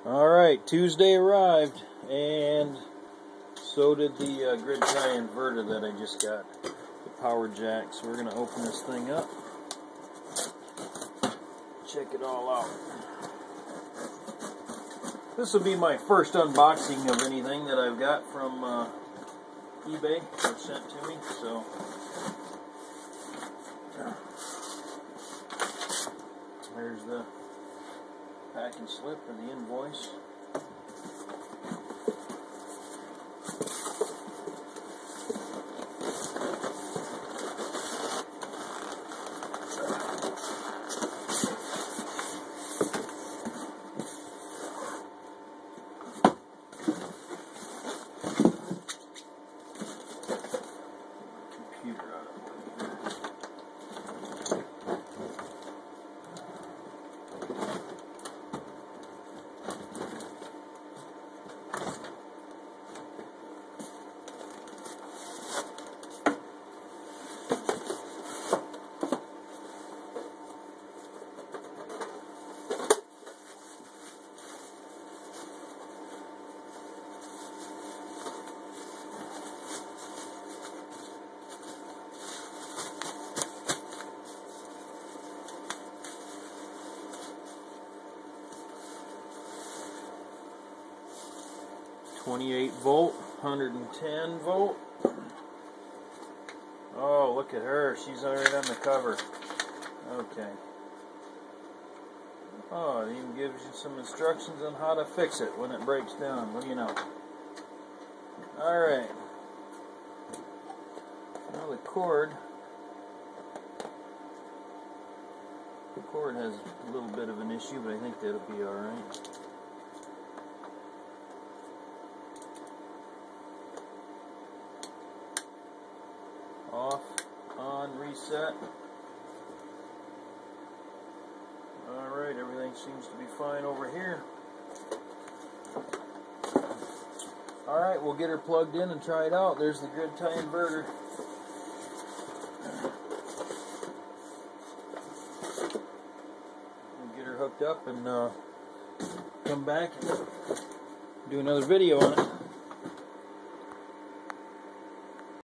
Alright, Tuesday arrived, and so did the grid tie inverter that I just got, the power jack. So we're going to open this thing up, check it all out. This will be my first unboxing of anything that I've got from eBay or sent to me, so there's the packing slip and the invoice. Computer out of the way here. 28 volt, 110 volt. Oh, look at her. She's already on the cover. Okay. Oh, it even gives you some instructions on how to fix it when it breaks down. What do you know? Alright. Now the cord has a little bit of an issue, but I think that'll be alright. Off, on, reset. Alright, everything seems to be fine over here. Alright, we'll get her plugged in and try it out. There's the grid tie inverter. We'll get her hooked up and come back and do another video on it.